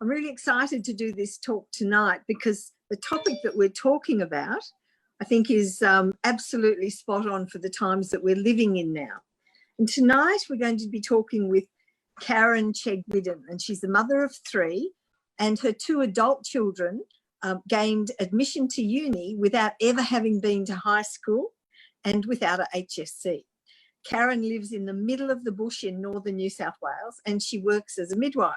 I'm really excited to do this talk tonight because the topic that we're talking about, I think, is absolutely spot on for the times that we're living in now. And tonight we're going to be talking with Karen Chegwidden, and she's the mother of 3, and her 2 adult children gained admission to uni without ever having been to high school and without a HSC. Karen lives in the middle of the bush in northern New South Wales, and she works as a midwife.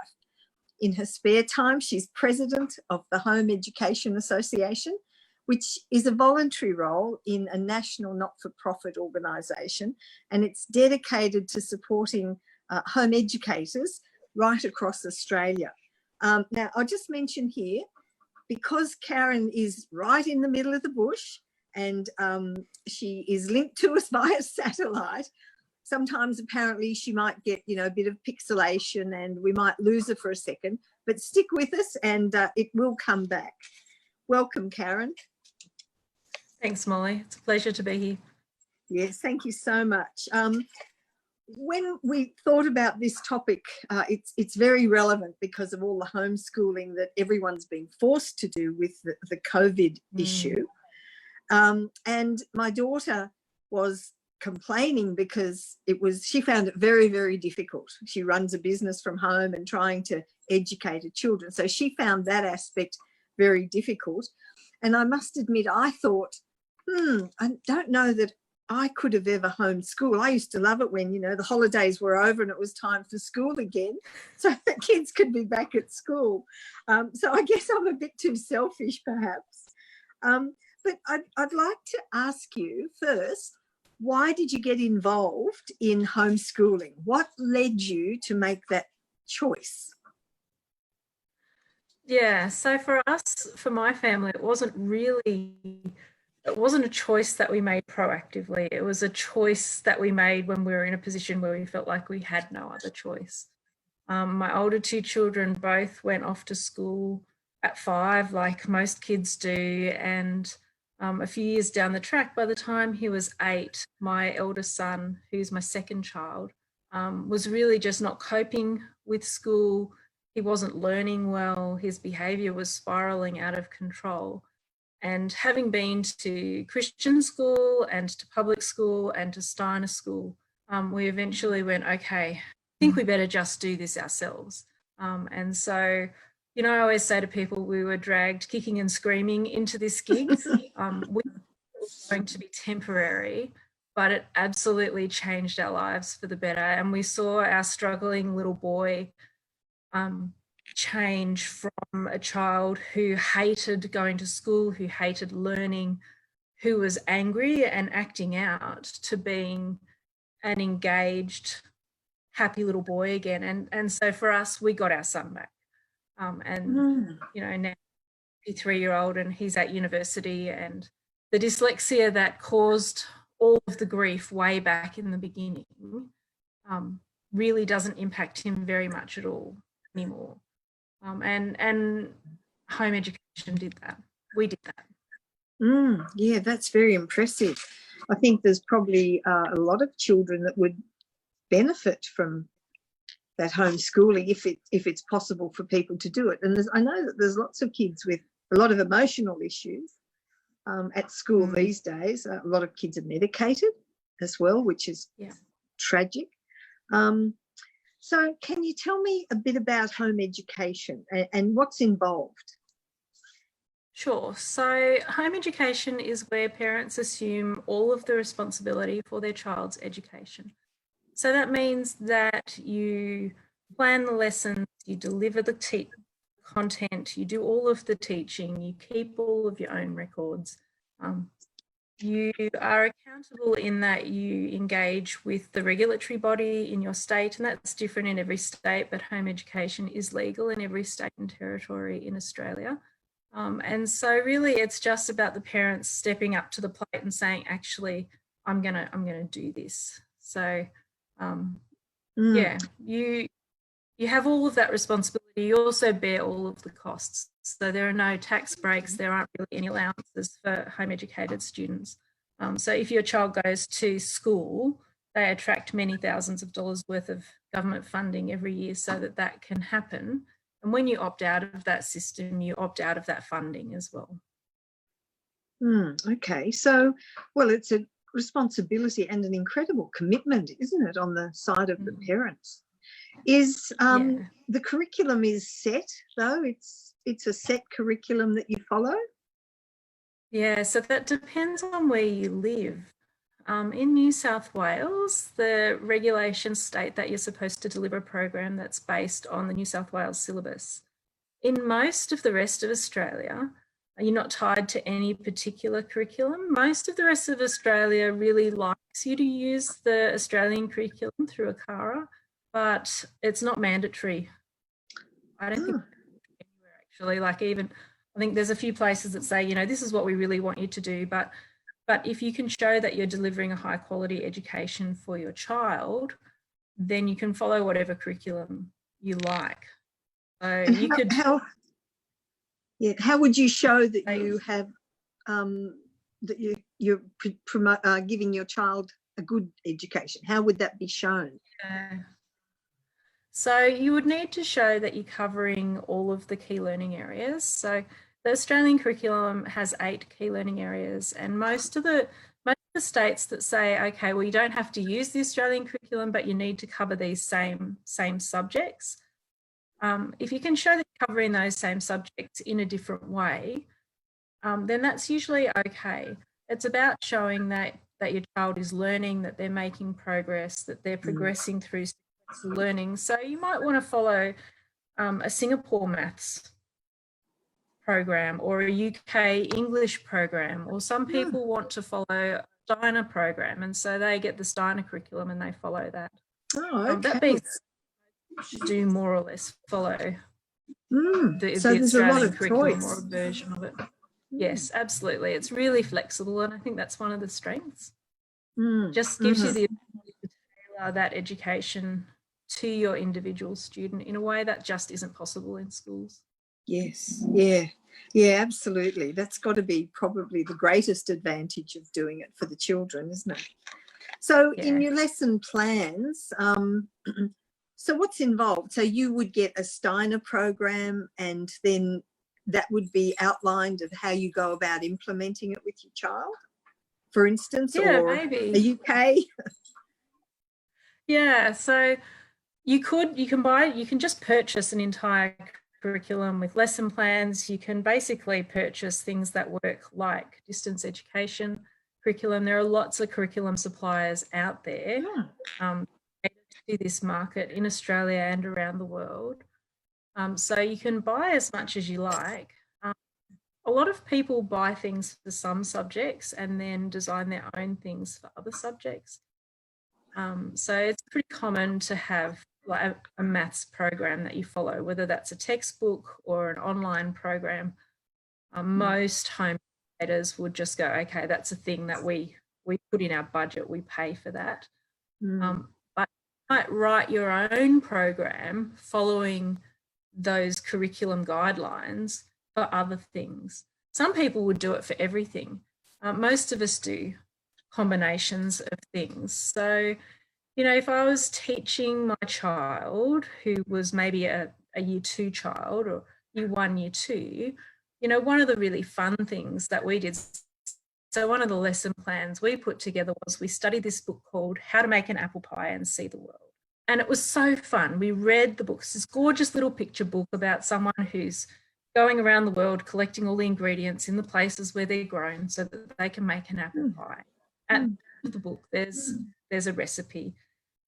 In her spare time, she's president of the Home Education Association, which is a voluntary role in a national not-for-profit organisation, and it's dedicated to supporting home educators right across Australia. Now, I'll just mention here, because Karen is right in the middle of the bush and she is linked to us via satellite, sometimes apparently she might get, a bit of pixelation and we might lose her for a second, but stick with us and it will come back. Welcome, Karen. Thanks, Molly. It's a pleasure to be here. Yes, thank you so much. When we thought about this topic, it's very relevant because of all the homeschooling that everyone's been forced to do with the COVID issue. And my daughter was complaining because she found it very, very difficult. She runs a business from home and trying to educate her children. So she found that aspect very difficult. And I must admit, I thought, I don't know that I could have ever homeschooled. I used to love it when, the holidays were over and it was time for school again, so the kids could be back at school. So I guess I'm a bit too selfish, perhaps. But I'd like to ask you first, why did you get involved in homeschooling? What led you to make that choice? Yeah, so for us, for my family, it wasn't a choice that we made proactively. It was a choice that we made when we were in a position where we felt like we had no other choice. My older 2 children both went off to school at 5, like most kids do, and a few years down the track, by the time he was 8, my eldest son, who's my second child, was really just not coping with school. He wasn't learning well. His behaviour was spiralling out of control. And having been to Christian school and to public school and to Steiner school, we eventually went, okay, I think we better just do this ourselves. And so, I always say to people, we were dragged kicking and screaming into this gig. We thought it was going to be temporary, but it absolutely changed our lives for the better. And we saw our struggling little boy change from a child who hated going to school, who hated learning, who was angry and acting out, to being an engaged, happy little boy again. And so for us, we got our son back. Now he's 3-year-old and he's at university, and the dyslexia that caused all of the grief way back in the beginning really doesn't impact him very much at all anymore. And home education did that. We did that. Yeah, that's very impressive. I think there's probably a lot of children that would benefit from that homeschooling if it's possible for people to do it. And I know that there's lots of kids with a lot of emotional issues at school these days. A lot of kids are medicated as well, which is tragic. So can you tell me a bit about home education and what's involved? Sure. So home education is where parents assume all of the responsibility for their child's education. So that means that you plan the lessons, you deliver the content, you do all of the teaching, you keep all of your own records. You are accountable in that you engage with the regulatory body in your state, and that's different in every state, but home education is legal in every state and territory in Australia. And so really it's just about the parents stepping up to the plate and saying, actually, I'm gonna do this. So yeah, you have all of that responsibility. You also bear all of the costs. So there are no tax breaks. There aren't really any allowances for home educated students. So if your child goes to school, they attract many thousands of dollars worth of government funding every year so that can happen. And when you opt out of that system, you opt out of that funding as well. Okay, so, well, it's a responsibility and an incredible commitment, isn't it, on the side of the parents? Is the curriculum is set, though? It's a set curriculum that you follow? Yeah, so that depends on where you live. In New South Wales, the regulations state that you're supposed to deliver a program that's based on the New South Wales syllabus. In most of the rest of Australia, you're not tied to any particular curriculum. Most of the rest of Australia really likes you to use the Australian curriculum through ACARA, but it's not mandatory. I don't think anywhere actually, like even, I think there's a few places that say, you know, this is what we really want you to do, but if you can show that you're delivering a high quality education for your child, then you can follow whatever curriculum you like. So and you could... How would you show that you have that you're giving your child a good education? How would that be shown? So you would need to show that you're covering all of the key learning areas. So the Australian curriculum has 8 key learning areas, and most of the states that say, okay, well, you don't have to use the Australian curriculum, but you need to cover these same subjects. If you can show that you're covering those same subjects in a different way, then that's usually okay. It's about showing that your child is learning, that they're making progress, that they're progressing through learning. So you might want to follow a Singapore maths program or a UK English program, or some people want to follow a Steiner program, and so they get the Steiner curriculum and they follow that. That being do more or less follow the Australian curriculum or a version of it. Yes, absolutely. It's really flexible, and I think that's one of the strengths. Just gives you the ability to tailor that education to your individual student in a way that just isn't possible in schools. Yes, yeah, absolutely. That's got to be probably the greatest advantage of doing it for the children, isn't it? So in your lesson plans, so what's involved? So you would get a Steiner program, and then that would be outlined of how you go about implementing it with your child, for instance, or maybe a UK. So you can just purchase an entire curriculum with lesson plans. You can basically purchase things that work like distance education curriculum. There are lots of curriculum suppliers out there to this market in Australia and around the world. So you can buy as much as you like. A lot of people buy things for some subjects and then design their own things for other subjects. So it's pretty common to have like a maths program that you follow, whether that's a textbook or an online program. Most home educators would just go, okay, that's a thing that we put in our budget, we pay for that. But you might write your own program following those curriculum guidelines for other things. Some people would do it for everything. Most of us do combinations of things. So, you know, if I was teaching my child who was maybe a year 2 child or year 1, year 2, you know, one of the really fun things that we did, so one of the lesson plans we put together was we studied this book called How to Make an Apple Pie and See the World. And it was so fun. We read the book, this gorgeous little picture book about someone who's going around the world collecting all the ingredients in the places where they're grown so that they can make an apple pie. At the end of the book, there's a recipe.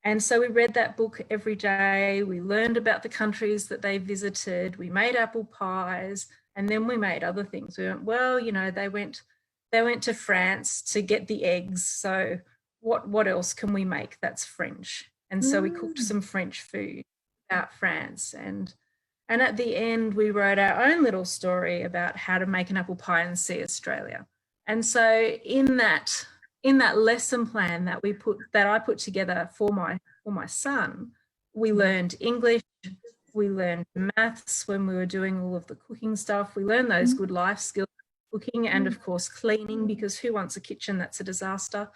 And so we read that book every day. We learned about the countries that they visited. We made apple pies, and then we made other things. We went, well, you know, they went to France to get the eggs. So what else can we make that's French? And so we cooked some French food about France. And at the end, we wrote our own little story about how to make an apple pie and see Australia. And so in that lesson plan that I put together for my son, we learned English, we learned maths when we were doing all of the cooking stuff. We learned those good life skills, cooking and of course cleaning, because who wants a kitchen that's a disaster?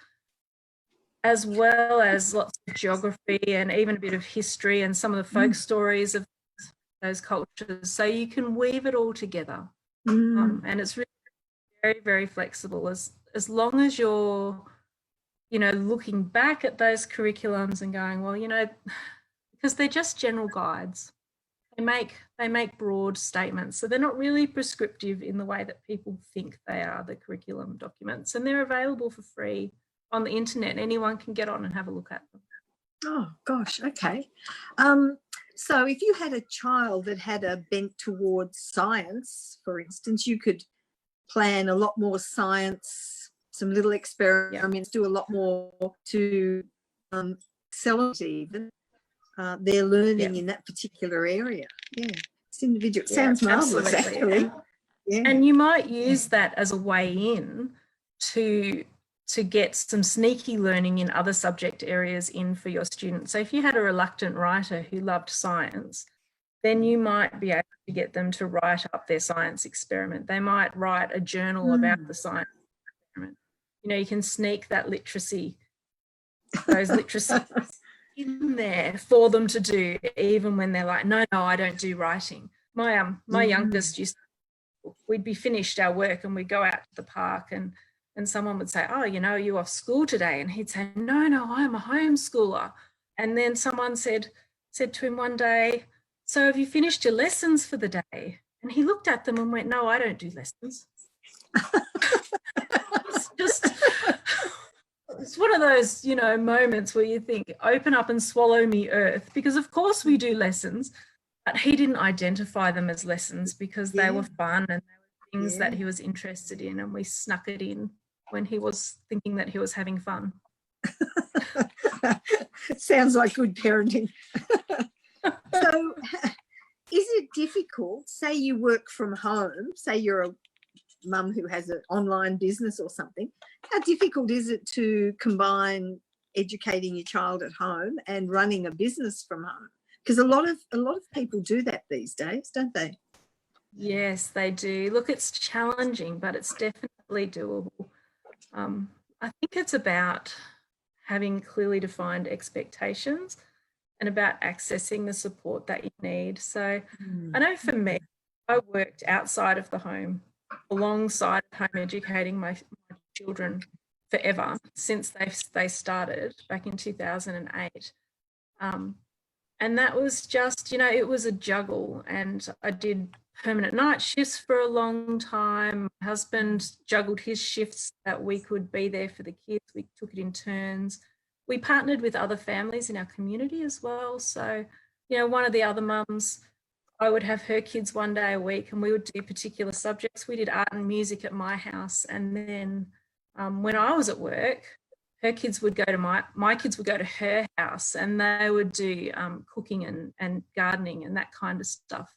As well as lots of geography and even a bit of history and some of the folk stories of those cultures, so you can weave it all together. And it's really very, very flexible as long as you're, looking back at those curriculums and going, well, because they're just general guides. They make broad statements, so they're not really prescriptive in the way that people think they are, the curriculum documents, and they're available for free on the internet. Anyone can get on and have a look at them. Oh gosh, okay. So if you had a child that had a bent towards science, for instance, you could plan a lot more science, some little experiments, do a lot more to accelerate even their learning in that particular area. Yeah, it's individual. It sounds marvellous, actually. And you might use that as a way in to get some sneaky learning in other subject areas in for your students. So if you had a reluctant writer who loved science, then you might be able to get them to write up their science experiment. They might write a journal about the science experiment. You can sneak that literacy, those literacy in there for them to do, even when they're like, no, I don't do writing. My youngest we'd be finished our work and we'd go out to the park and someone would say, oh, you off school today? And he'd say, no, I'm a homeschooler. And then someone said to him one day, so have you finished your lessons for the day? And he looked at them and went, no, I don't do lessons. It's one of those, moments where you think, open up and swallow me earth, because of course we do lessons, but he didn't identify them as lessons because they were fun and they were things that he was interested in, and we snuck it in when he was thinking that he was having fun. Sounds like good parenting. So is it difficult, say you work from home, say you're a mum who has an online business or something, how difficult is it to combine educating your child at home and running a business from home? Because a lot of people do that these days, don't they? Yes, they do. Look, it's challenging, but it's definitely doable. I think it's about having clearly defined expectations and about accessing the support that you need. So I know for me, I worked outside of the home alongside home educating my children forever since they started back in 2008. And that was just, it was a juggle, and I did permanent night shifts for a long time. My husband juggled his shifts that we could be there for the kids. We took it in turns. We partnered with other families in our community as well. So, one of the other mums, I would have her kids one day a week and we would do particular subjects. We did art and music at my house. And then when I was at work, her kids would go to my kids would go to her house, and they would do cooking and gardening and that kind of stuff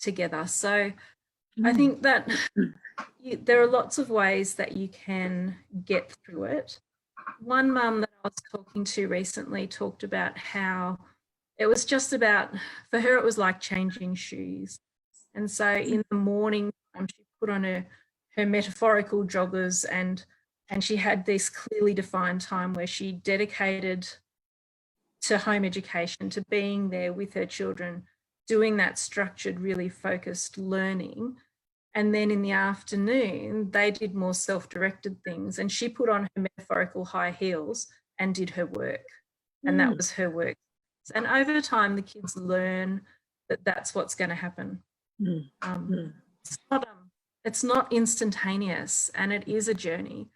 together. So I think that there are lots of ways that you can get through it. One mum that I was talking to recently talked about how it was just about, for her, it was like changing shoes. And so in the morning, she put on her metaphorical joggers and she had this clearly defined time where she dedicated to home education, to being there with her children, doing that structured, really focused learning. And then in the afternoon, they did more self-directed things, and she put on her metaphorical high heels and did her work. And that was her work. And over time, the kids learn that that's what's going to happen. It's not instantaneous, and it is a journey.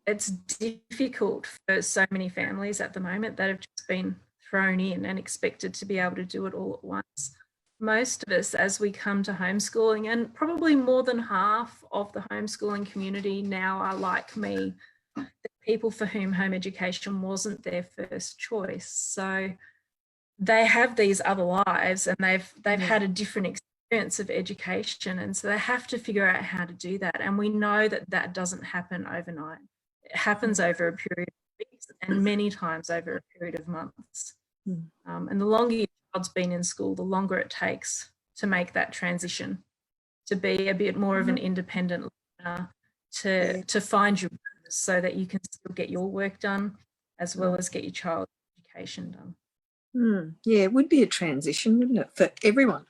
It's difficult for so many families at the moment that have just been thrown in and expected to be able to do it all at once. Most of us, as we come to homeschooling, and probably more than half of the homeschooling community now are like me, the people for whom home education wasn't their first choice. So they have these other lives, and they've had a different experience of education, and so they have to figure out how to do that. And we know that that doesn't happen overnight. It happens over a period of weeks and many times over a period of months. And the longer your child's been in school, the longer it takes to make that transition, to be a bit more of an independent learner, to find your purpose so that you can still get your work done as well as get your child's education done. Yeah, it would be a transition, wouldn't it, for everyone,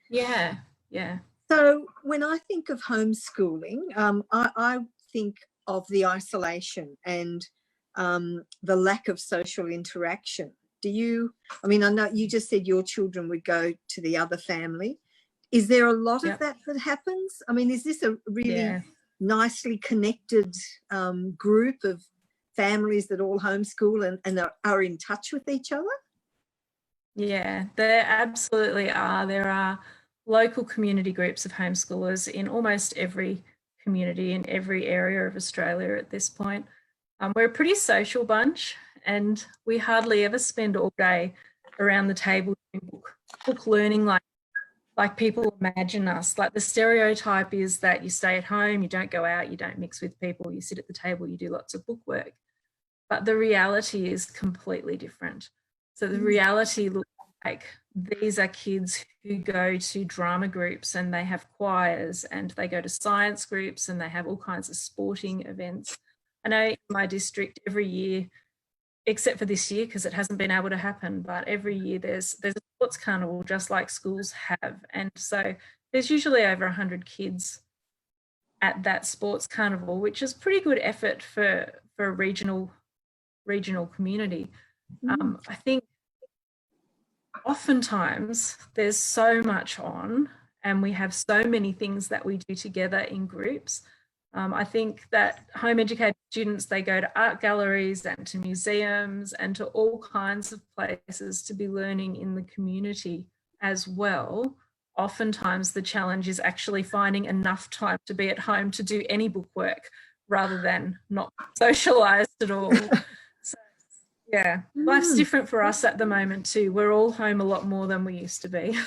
Yeah, yeah. So when I think of homeschooling, I think of the isolation and the lack of social interaction. Do you, I mean, I know you just said your children would go to the other family. Is there a lot of that happens? I mean, is this a really nicely connected group of families that all homeschool and are in touch with each other? Yeah, there absolutely are. There are local community groups of homeschoolers in almost every community in every area of Australia at this point. We're a pretty social bunch, and we hardly ever spend all day around the table doing book learning like people imagine us. Like the stereotype is that you stay at home, you don't go out, you don't mix with people, you sit at the table, you do lots of book work. But the reality is completely different. So the reality looks like these are kids who go to drama groups and they have choirs and they go to science groups and they have all kinds of sporting events. I know in my district every year, except for this year because it hasn't been able to happen, but every year there's a sports carnival just like schools have. And so there's usually over 100 kids at that sports carnival, which is pretty good effort for a regional community. I think oftentimes there's so much on and we have so many things that we do together in groups. I think that home educated students, they go to art galleries and to museums and to all kinds of places to be learning in the community as well. Oftentimes the challenge is actually finding enough time to be at home to do any book work rather than not socialised at all. So, yeah, life's different for us at the moment too. We're all home a lot more than we used to be.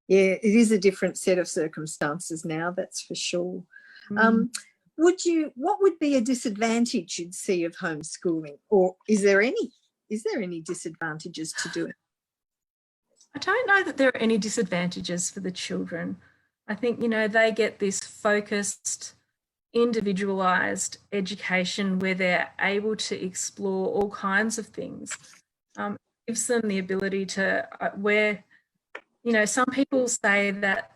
Yeah, it is a different set of circumstances now, that's for sure. What would be a disadvantage you'd see of homeschooling, or is there any disadvantages to do it? I don't know that there are any disadvantages for the children. I think, they get this focused, individualised education where they're able to explore all kinds of things. It gives them the ability to, some people say that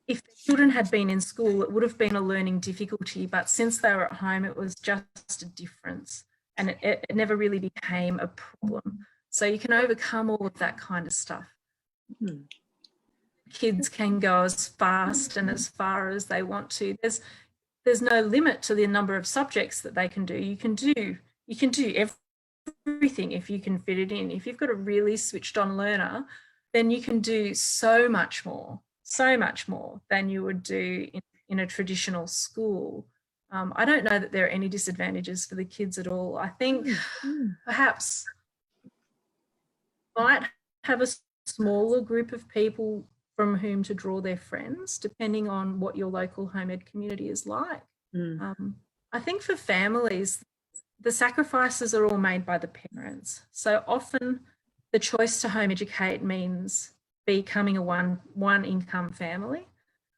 if the children had been in school, it would have been a learning difficulty, but since they were at home, it was just a difference and it never really became a problem. So you can overcome all of that kind of stuff. Kids can go as fast and as far as they want to. There's no limit to the number of subjects that they can do. You can do everything if you can fit it in. If you've got a really switched on learner, then you can do so much more than you would do in a traditional school. I don't know that there are any disadvantages for the kids at all. I think perhaps might have a smaller group of people from whom to draw their friends, depending on what your local home ed community is like. I think for families, the sacrifices are all made by the parents. So often the choice to home educate means becoming a one income family,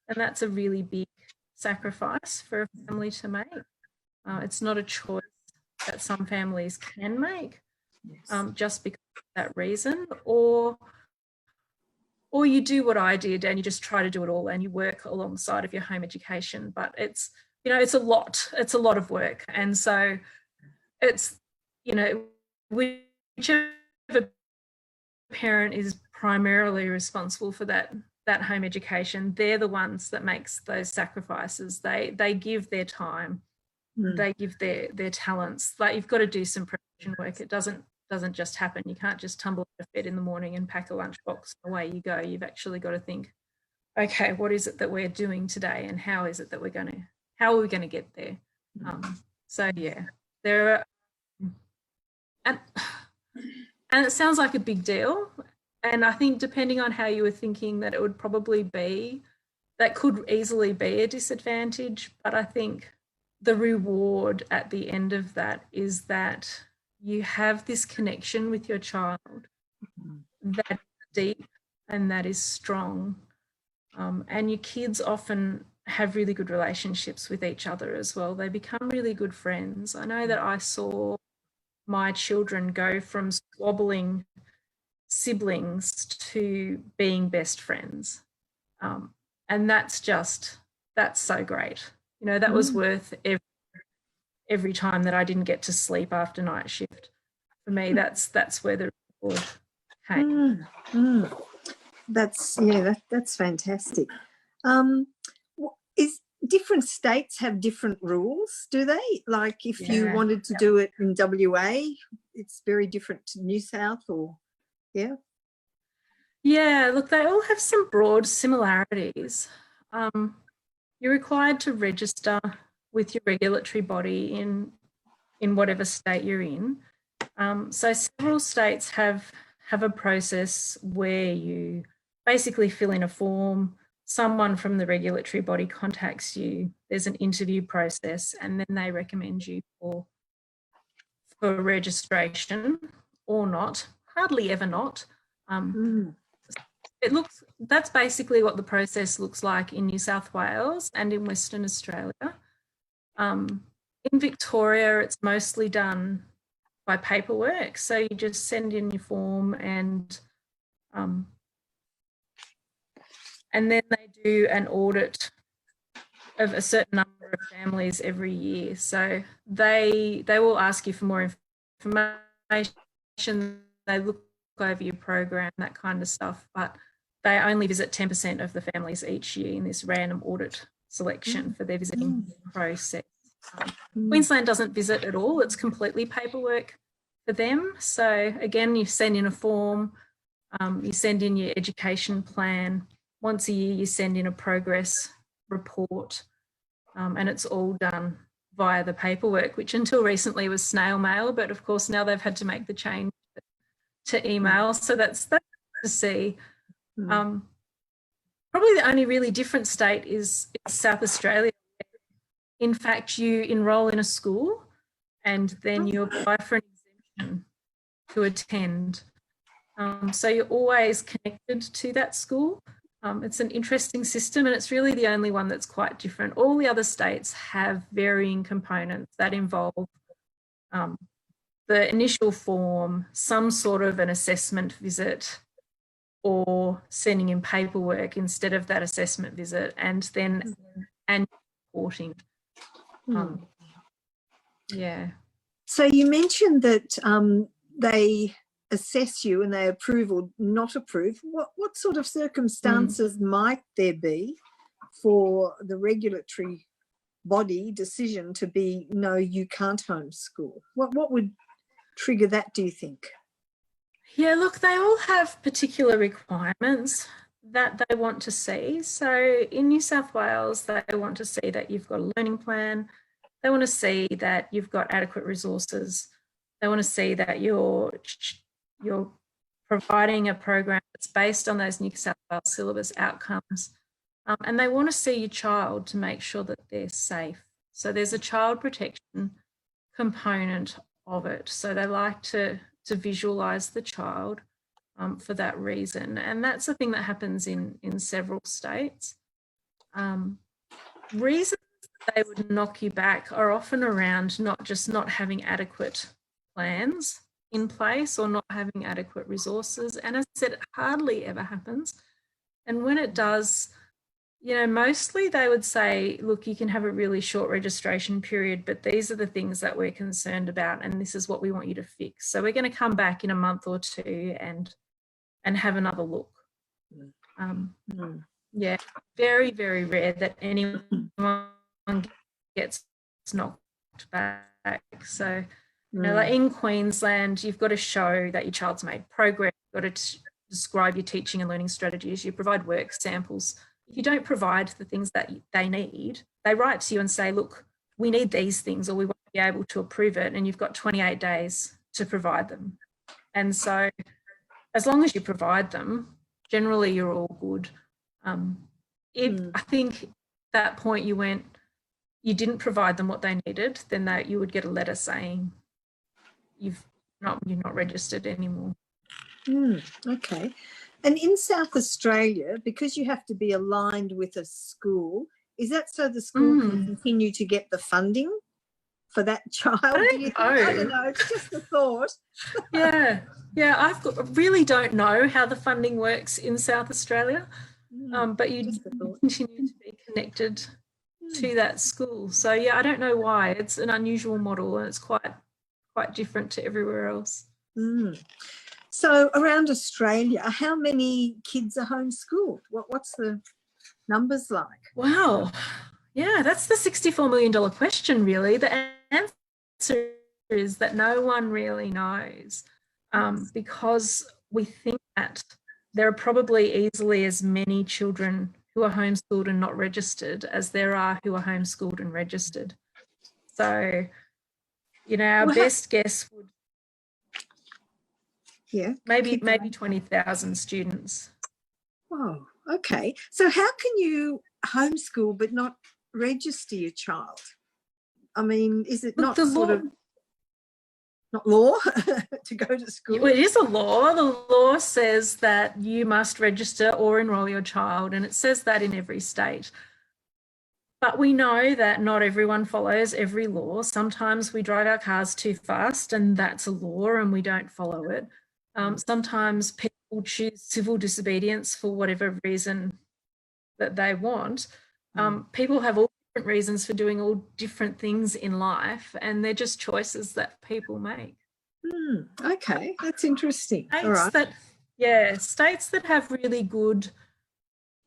and that's a really big sacrifice for a family to make. It's not a choice that some families can make just because of that reason, or you do what I did and you just try to do it all and you work alongside of your home education, but it's a lot of work. And so it's, whichever parent is primarily responsible for that home education, they're the ones that makes those sacrifices. They give their time, they give their talents. Like, you've got to do some preparation work. It doesn't just happen. You can't just tumble out of bed in the morning and pack a lunchbox and away you go. You've actually got to think, okay, what is it that we're doing today, and how are we going to get there? So yeah, there are, and it sounds like a big deal. And I think depending on how you were thinking, that it would probably be, that could easily be a disadvantage. But I think the reward at the end of that is that you have this connection with your child that is deep and that is strong. And your kids often have really good relationships with each other as well. They become really good friends. I know that I saw my children go from squabbling siblings to being best friends. And that's so great. You know, that was worth every time that I didn't get to sleep after night shift. For me, that's where the reward came. That's fantastic. Is different states have different rules, do they? Like if you wanted to do it in WA, it's very different to New South, or Yeah, look, they all have some broad similarities. You're required to register with your regulatory body in whatever state you're in. So several states have a process where you basically fill in a form, someone from the regulatory body contacts you, there's an interview process, and then they recommend you for registration or not, hardly ever not. That's basically what the process looks like in New South Wales and in Western Australia. In Victoria, it's mostly done by paperwork. So you just send in your form and then they do an audit of a certain number of families every year. So they will ask you for more information. They look over your program, that kind of stuff, but they only visit 10% of the families each year in this random audit selection for their visiting process. Queensland doesn't visit at all. It's completely paperwork for them. So again, you send in a form, you send in your education plan. Once a year, you send in a progress report, and it's all done via the paperwork, which until recently was snail mail, but of course now they've had to make the change to email. So that's to see. Probably the only really different state is South Australia. In fact, you enrol in a school and then you apply for an exemption to attend. So you're always connected to that school. It's an interesting system, and it's really the only one that's quite different. All the other states have varying components that involve the initial form, some sort of an assessment visit, or sending in paperwork instead of that assessment visit, and then reporting. So you mentioned that they assess you and they approve or not approve. What sort of circumstances might there be for the regulatory body decision to be, no, you can't homeschool? What would trigger that, do you think? Yeah, look, they all have particular requirements that they want to see. So in New South Wales, they want to see that you've got a learning plan. They want to see that you've got adequate resources. They want to see that you're providing a program that's based on those New South Wales syllabus outcomes. And they want to see your child to make sure that they're safe. So there's a child protection component of it. So they like to visualise the child for that reason. And that's the thing that happens in several states. Reasons they would knock you back are often around not having adequate plans in place or not having adequate resources. And as I said, it hardly ever happens. And when it does, you know, mostly they would say, look, you can have a really short registration period, but these are the things that we're concerned about, and this is what we want you to fix. So we're going to come back in a month or two and have another look. Yeah, very, very rare that anyone gets knocked back. So, you know, like in Queensland, you've got to show that your child's made progress. You've got to describe your teaching and learning strategies. You provide work samples. If you don't provide the things that they need, they write to you and say, look, we need these things or we won't be able to approve it, and you've got 28 days to provide them. And so as long as you provide them, generally you're all good. I think at that point you didn't provide them what they needed, then you would get a letter saying you're not registered anymore. Okay. And in South Australia, because you have to be aligned with a school, is that so the school can continue to get the funding for that child? I Do you think? don't I don't know. know. It's just a thought. Yeah, I really don't know how the funding works in South Australia, but you continue to be connected to that school. So yeah, I don't know why. It's an unusual model and it's quite different to everywhere else. So around Australia, how many kids are homeschooled? What's the numbers like? Wow. Yeah, that's the $64 million question, really. The answer is that no one really knows, because we think that there are probably easily as many children who are homeschooled and not registered as there are who are homeschooled and registered. So, our best guess would maybe 20,000 students. Oh, okay. So how can you homeschool but not register your child? I mean, is it not not law to go to school? It is a law. The law says that you must register or enrol your child, and it says that in every state. But we know that not everyone follows every law. Sometimes we drive our cars too fast, and that's a law, and we don't follow it. Sometimes people choose civil disobedience for whatever reason that they want. People have all different reasons for doing all different things in life, and they're just choices that people make. Okay, that's interesting. States that have really good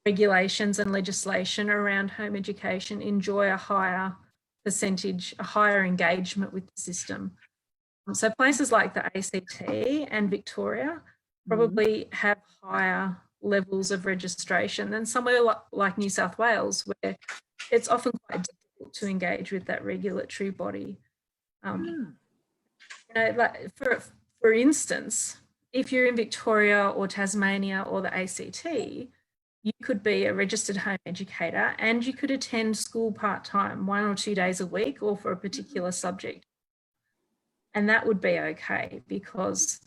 regulations and legislation around home education enjoy a higher percentage, a higher engagement with the system. So places like the ACT and Victoria probably have higher levels of registration than somewhere like New South Wales, where it's often quite difficult to engage with that regulatory body. Like for instance, if you're in Victoria or Tasmania or the ACT, you could be a registered home educator and you could attend school part-time 1 or 2 days a week or for a particular subject. And that would be okay because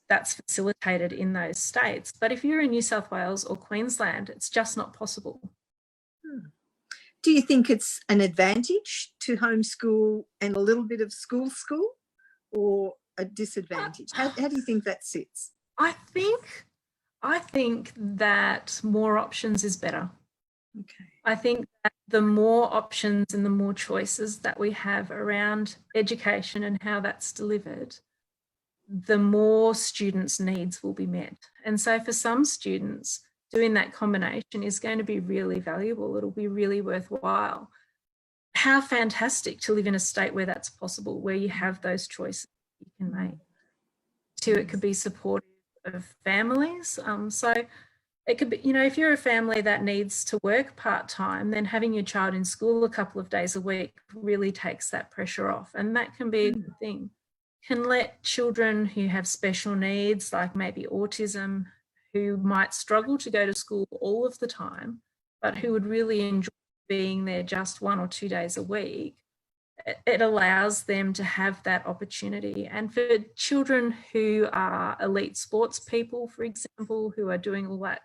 that's facilitated in those states. But if you're in New South Wales or Queensland, it's just not possible. Do you think it's an advantage to homeschool and a little bit of school, or a disadvantage? How do you think that sits? I think that more options is better. Okay. I think that the more options and the more choices that we have around education and how that's delivered, the more students' needs will be met. And so for some students, doing that combination is going to be really valuable. It'll be really worthwhile. How fantastic to live in a state where that's possible, where you have those choices you can make. Too, it could be supportive of families. So it could be, if you're a family that needs to work part-time, then having your child in school a couple of days a week really takes that pressure off. And that can be a good thing. Can let children who have special needs, like maybe autism, who might struggle to go to school all of the time, but who would really enjoy being there just 1 or 2 days a week, it allows them to have that opportunity. And for children who are elite sports people, for example, who are doing all that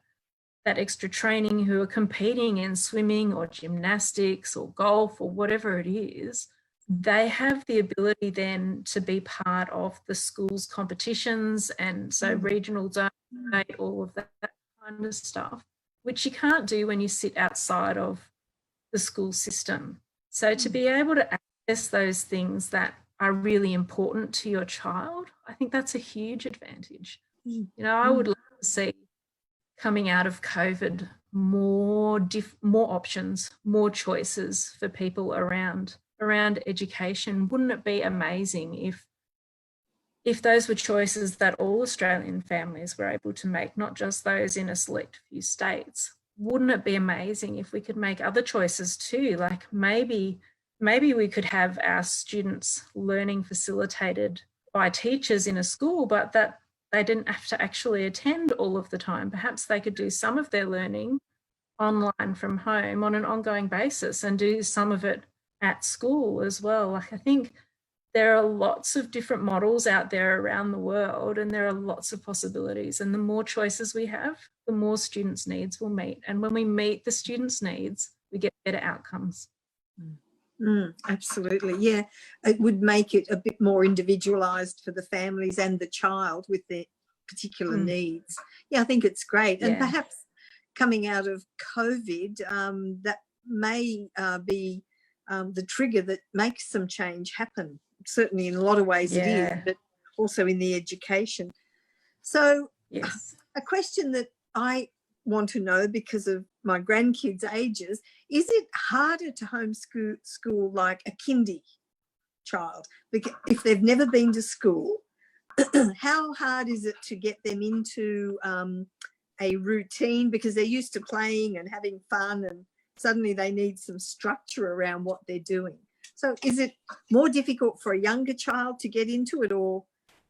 extra training, who are competing in swimming or gymnastics or golf or whatever it is, they have the ability then to be part of the school's competitions, and so regional zone, all of that kind of stuff, which you can't do when you sit outside of the school system. So to be able to access those things that are really important to your child, I think that's a huge advantage. I would love to see, coming out of COVID, more options, more choices for people around education. Wouldn't it be amazing if those were choices that all Australian families were able to make, not just those in a select few states? Wouldn't it be amazing if we could make other choices too? Like maybe we could have our students learning facilitated by teachers in a school, but that they didn't have to actually attend all of the time. Perhaps they could do some of their learning online from home on an ongoing basis and do some of it at school as well. Like, I think there are lots of different models out there around the world, and there are lots of possibilities. And the more choices we have, the more students' needs will meet. And when we meet the students' needs, we get better outcomes. Absolutely, yeah. It would make it a bit more individualised for the families and the child with their particular needs. Yeah, I think it's great. And perhaps coming out of COVID, that may be the trigger that makes some change happen. Certainly in a lot of ways it is, but also in the education. So a question that I want to know, because of my grandkids' ages, is it harder to homeschool like a kindy child? Because if they've never been to school, how hard is it to get them into a routine, because they're used to playing and having fun, and suddenly they need some structure around what they're doing? So is it more difficult for a younger child to get into it, or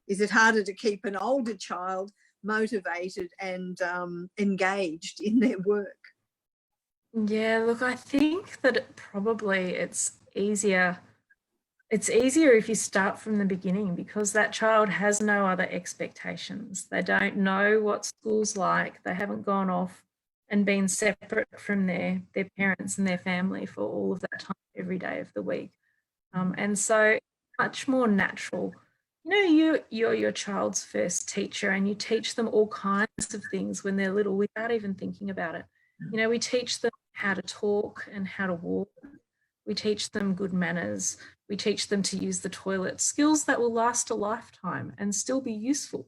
is it harder to keep an older child motivated and engaged in their work? Yeah, look, I think that it's easier. It's easier if you start from the beginning, because that child has no other expectations. They don't know what school's like. They haven't gone off and been separate from their parents and their family for all of that time every day of the week. And so much more natural. You know, you're your child's first teacher, and you teach them all kinds of things when they're little without even thinking about it. You know, we teach them how to talk and how to walk. We teach them good manners. We teach them to use the toilet, skills that will last a lifetime and still be useful.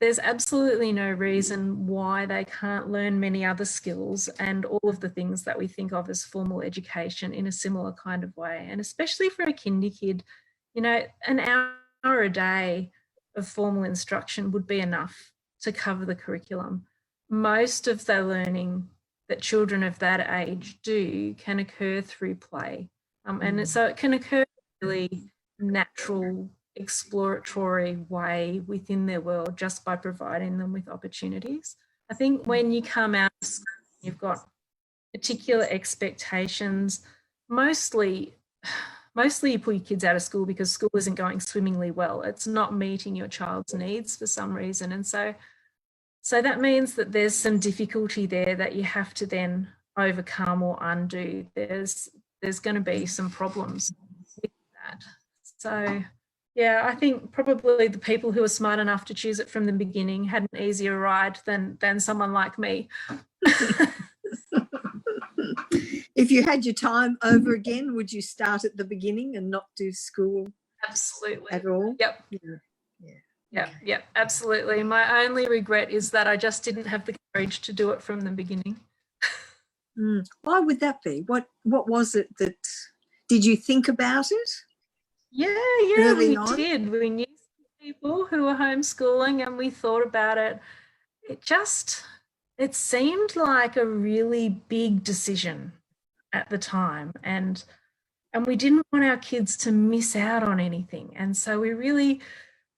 There's absolutely no reason why they can't learn many other skills and all of the things that we think of as formal education in a similar kind of way. And especially for a kindy kid, you know, an hour a day of formal instruction would be enough to cover the curriculum. Most of the learning that children of that age do can occur through play. And so it can occur in a really natural, exploratory way within their world, just by providing them with opportunities. I think when you come out of school, you've got particular expectations. Mostly you pull your kids out of school because school isn't going swimmingly well. It's not meeting your child's needs for some reason. And so that means that there's some difficulty there that you have to then overcome or undo. There's going to be some problems with that. So, yeah, I think probably the people who are smart enough to choose it from the beginning had an easier ride than someone like me. If you had your time over again, would you start at the beginning and not do school? Absolutely. At all? Yep. Yeah, absolutely. My only regret is that I just didn't have the courage to do it from the beginning. Why would that be? What was it that, did you think about it? Yeah, we did. We knew people who were homeschooling and we thought about it. It seemed like a really big decision at the time, and we didn't want our kids to miss out on anything. And so we really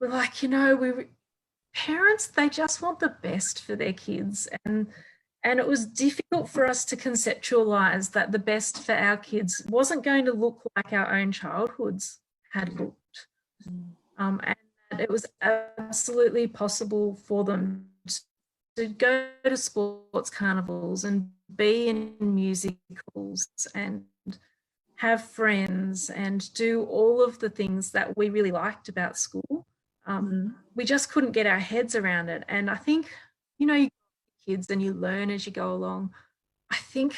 were like, you know, parents, they just want the best for their kids. And it was difficult for us to conceptualize that the best for our kids wasn't going to look like our own childhoods had looked. And it was absolutely possible for them to go to sports carnivals and be in musicals and have friends and do all of the things that we really liked about school. We just couldn't get our heads around it. And I think, you know, you kids and you learn as you go along. I think,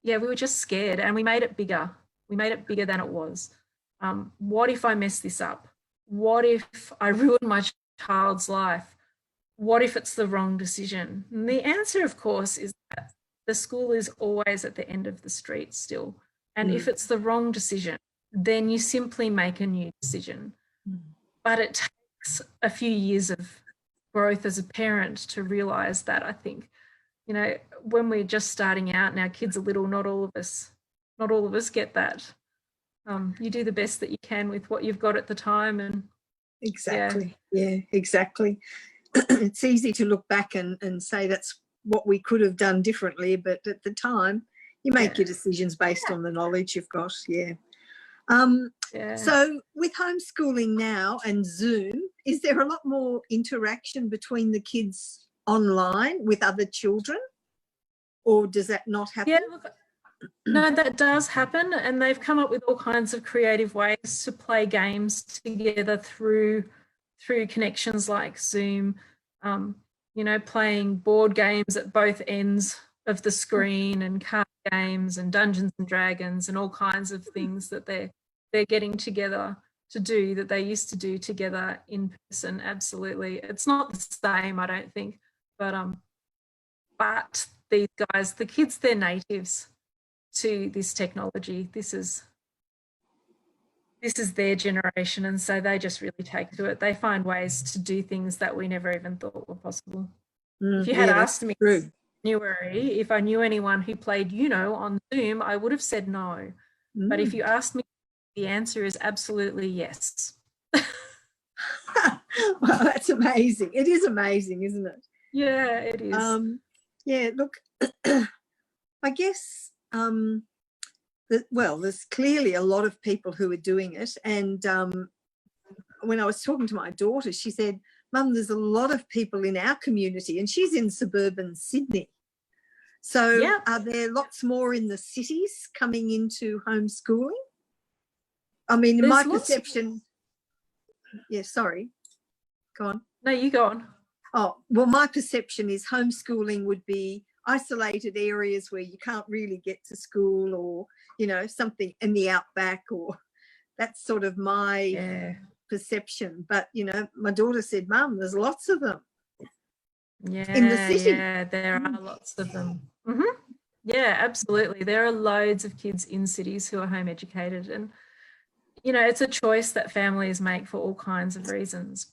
we were just scared, and we made it bigger. We made it bigger than it was. What if I mess this up? What if I ruin my child's life? What if it's the wrong decision? And the answer, of course, is that the school is always at the end of the street still. And if it's the wrong decision, then you simply make a new decision. But it takes a few years of growth as a parent to realise that. I think, you know, when we're just starting out and our kids are little, not all of us get that. You do the best that you can with what you've got at the time. And exactly. It's easy to look back and say that's what we could have done differently, but at the time you make your decisions based on the knowledge you've got. So with homeschooling now and Zoom, is there a lot more interaction between the kids online with other children, or does that not happen? Yeah, look, No, that does happen, and they've come up with all kinds of creative ways to play games together through connections like Zoom. You know, playing board games at both ends of the screen, and card games and Dungeons and Dragons and all kinds of things that they're getting together to do that they used to do together in person. Absolutely, it's not the same, I don't think, but these guys, the kids, they're natives to this technology. This is their generation, and so they just really take to it. They find ways to do things that we never even thought were possible. If you had asked me in January if I knew anyone who played Uno on Zoom, I would have said no. But if you asked me, the answer is absolutely yes. Well, that's amazing. It is amazing, isn't it? Yeah, it is. Yeah, look, I guess, well, there's clearly a lot of people who are doing it. And when I was talking to my daughter, she said, Mum, there's a lot of people in our community, and she's in suburban Sydney. So are there lots more in the cities coming into homeschooling? I mean, in my perception, sorry, go on. No, you go on. Oh, well, my perception is homeschooling would be isolated areas where you can't really get to school, or, you know, something in the outback, or that's sort of my perception. But, you know, my daughter said, Mum, there's lots of them in the city. Yeah, there are lots of them. Yeah, absolutely. There are loads of kids in cities who are home educated, and, you know, it's a choice that families make for all kinds of reasons.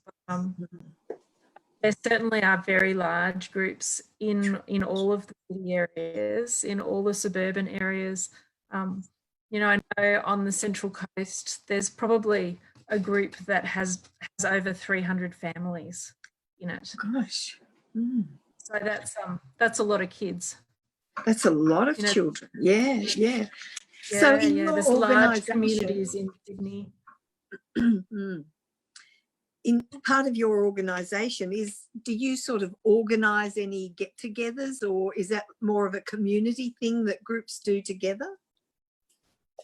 There certainly are very large groups in all of the city areas, in all the suburban areas. You know, I know on the Central Coast, there's probably a group that has over 300 families in it. Gosh. So that's a lot of kids. That's a lot of children. Yeah. So in your there's large communities in Sydney. In part of your organisation, do you sort of organise any get-togethers, or is that more of a community thing that groups do together?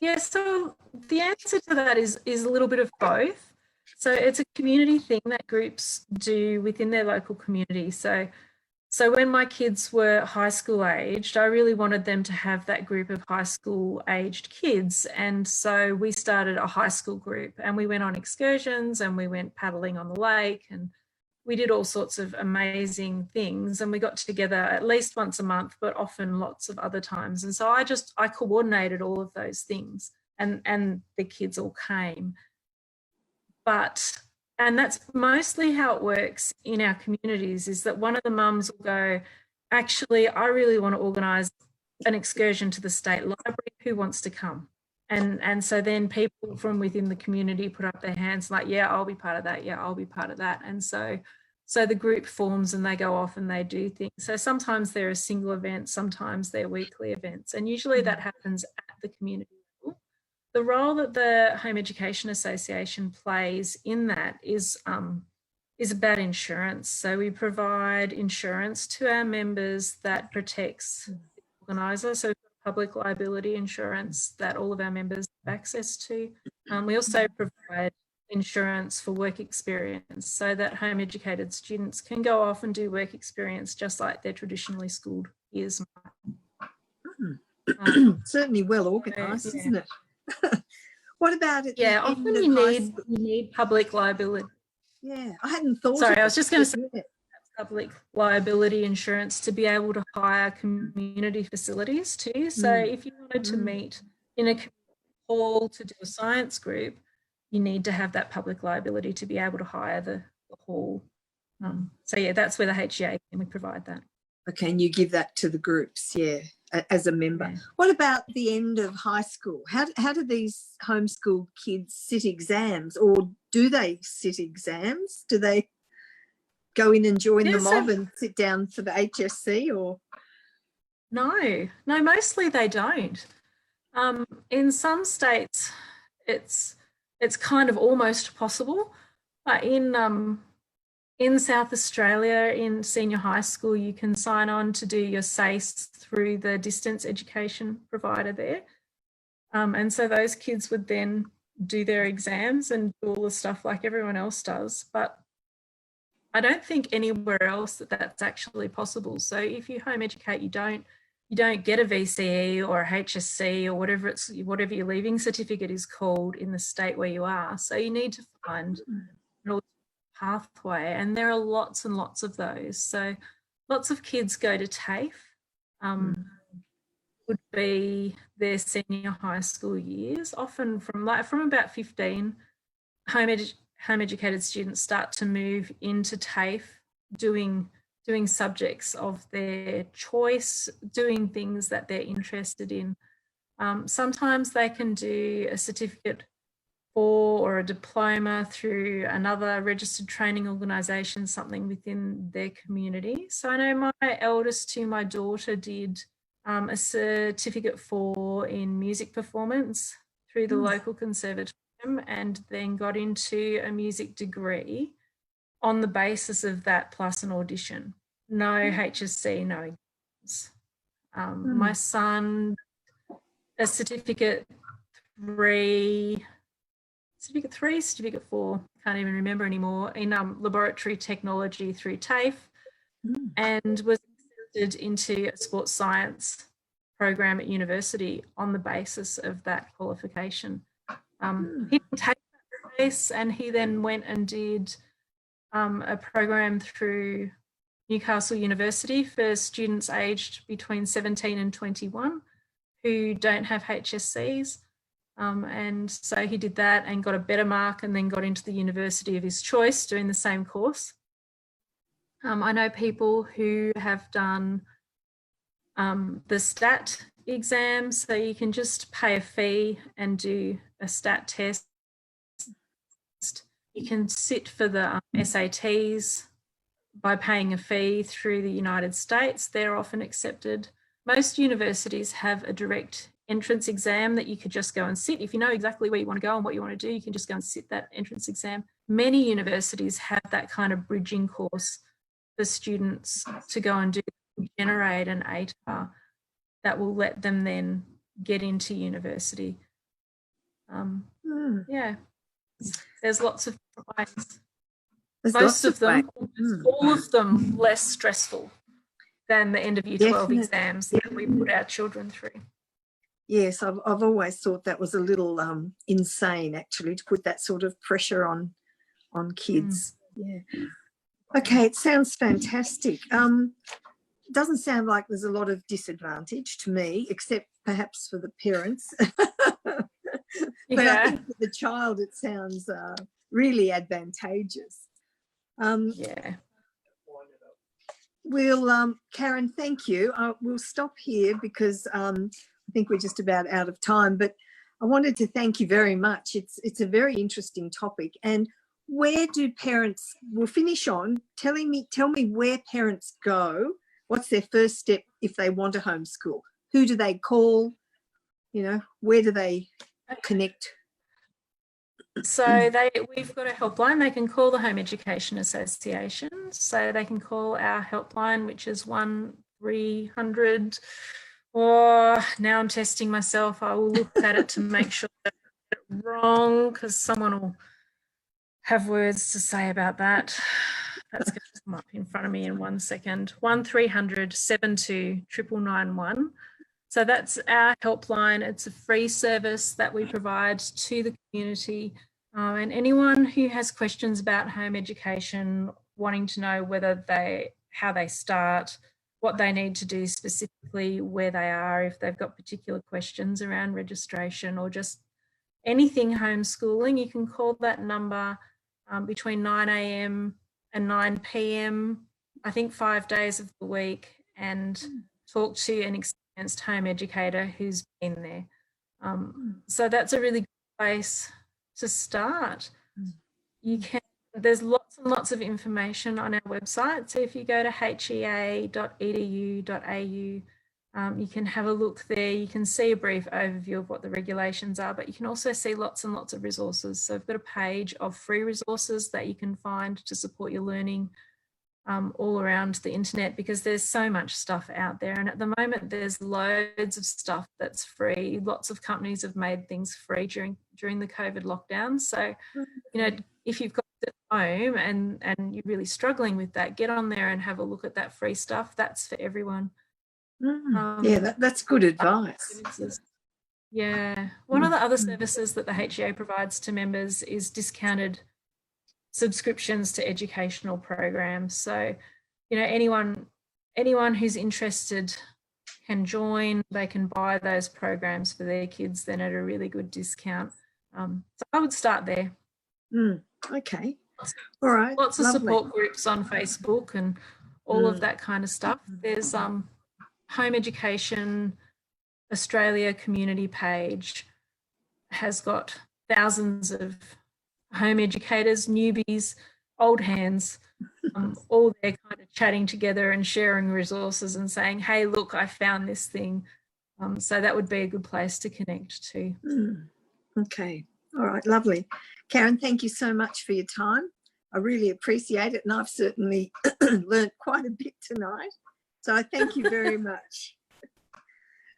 Yeah, so the answer to that is a little bit of both. So it's a community thing that groups do within their local community. So when my kids were high school aged, I really wanted them to have that group of high school aged kids. And so we started a high school group, and we went on excursions, and we went paddling on the lake, and we did all sorts of amazing things. And we got together at least once a month, but often lots of other times. And so I coordinated all of those things, and the kids all came. And that's mostly how it works in our communities, is that one of the mums will go, actually, I really want to organise an excursion to the state library. Who wants to come? And so then people from within the community put up their hands like, yeah, I'll be part of that. Yeah, I'll be part of that. And so the group forms, and they go off and they do things. So sometimes there are single events, sometimes they're weekly events. And usually that happens at the community level. The role that the Home Education Association plays in that is about insurance. So we provide insurance to our members that protects the organiser. So public liability insurance that all of our members have access to. We also provide insurance for work experience, so that home educated students can go off and do work experience just like their traditionally schooled peers might. Certainly well organised, isn't it? What about it? Yeah, often you need public liability. Yeah, I hadn't thought. Sorry, I was just going to say public liability insurance to be able to hire community facilities too. So if you wanted to meet in a hall to do a science group, you need to have that public liability to be able to hire the hall. So yeah, that's where the HEA and we provide that. Okay, and you give that to the groups, as a member. Yeah. What about the end of high school? How do these homeschool kids sit exams, or do they sit exams? Do they go in and join the mob and sit down for the HSC, or? No, mostly they don't. In some states, it's kind of almost possible. In In South Australia, in senior high school, you can sign on to do your SACE through the distance education provider there. And so those kids would then do their exams and do all the stuff like everyone else does. But I don't think anywhere else that that's actually possible. So if you home educate, you don't get a VCE or a HSC or whatever your leaving certificate is called in the state where you are. So you need to find an pathway, and there are lots and lots of those. So lots of kids go to TAFE. Would be their senior high school years. Often from about 15, home educated students start to move into TAFE, doing subjects of their choice, doing things that they're interested in. Sometimes they can do a certificate or a diploma through another registered training organisation, something within their community. So I know my eldest to my daughter did a certificate in music performance through the local conservatorium, and then got into a music degree on the basis of that plus an audition. No HSC, no exams. My son, a certificate 3, certificate 4, can't even remember anymore, in laboratory technology through TAFE, and was accepted into a sports science program at university on the basis of that qualification. He didn't take that place, and he then went and did a program through Newcastle University for students aged between 17 and 21 who don't have HSCs. And so he did that and got a better mark, and then got into the university of his choice doing the same course. I know people who have done the STAT exam, so you can just pay a fee and do a STAT test. You can sit for the SATs by paying a fee through the United States. They're often accepted. Most universities have a direct entrance exam that you could just go and sit. If you know exactly where you want to go and what you want to do, you can just go and sit that entrance exam. Many universities have that kind of bridging course for students to go and do, generate an ATAR that will let them then get into university. Yeah, there's lots of ways. Most of them, all of them, less stressful than the end of year 12 exams that we put our children through. Yes, I've always thought that was a little insane, actually, to put that sort of pressure on kids. Yeah. Okay, it sounds fantastic. Doesn't sound like there's a lot of disadvantage to me, except perhaps for the parents. But I think for the child, it sounds really advantageous. Yeah. We'll, Karen, thank you. We'll stop here because I think we're just about out of time, but I wanted to thank you very much. It's a very interesting topic. And where do parents, we'll finish on, tell me where parents go. What's their first step if they want to homeschool? Who do they call? You know, where do they connect? So we've got a helpline. They can call the Home Education Association. So they can call our helpline, which is 1300. Or now I'm testing myself. I will look at it to make sure that I get it wrong, because someone will have words to say about that. That's going to come up in front of me in 1 second. 1300 72 991. So that's our helpline. It's a free service that we provide to the community. And anyone who has questions about home education, wanting to know how they start, what they need to do specifically, where they are, if they've got particular questions around registration or just anything homeschooling, you can call that number between 9 a.m. and 9 p.m, I think 5 days of the week, and talk to an experienced home educator who's been there. So that's a really good place to start. There's lots and lots of information on our website. So if you go to hea.edu.au, You can have a look there. You can see a brief overview of what the regulations are, but you can also see lots and lots of resources. So I've got a page of free resources that you can find to support your learning all around the internet, because there's so much stuff out there. And at the moment, there's loads of stuff that's free. Lots of companies have made things free during the COVID lockdown. So, you know, if you've got it at home and you're really struggling with that, get on there and have a look at that free stuff. That's for everyone. Yeah, that's good advice. Yeah. One of the other services that the HEO provides to members is discounted subscriptions to educational programs. So, you know, anyone who's interested can join. They can buy those programs for their kids then at a really good discount. So I would start there. Okay. All right. Lots of support groups on Facebook and all of that kind of stuff. There's Home Education Australia community page has got thousands of home educators, newbies, old hands, all there kind of chatting together and sharing resources and saying, hey, look, I found this thing. So that would be a good place to connect to. Okay. All right. Lovely. Karen, thank you so much for your time. I really appreciate it. And I've certainly learnt quite a bit tonight. So I thank you very much.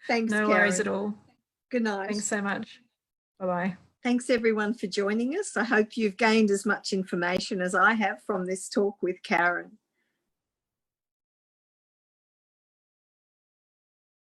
Thanks, No Karen. worries at all. Good night. Thanks so much. Bye-bye. Thanks, everyone, for joining us. I hope you've gained as much information as I have from this talk with Karen.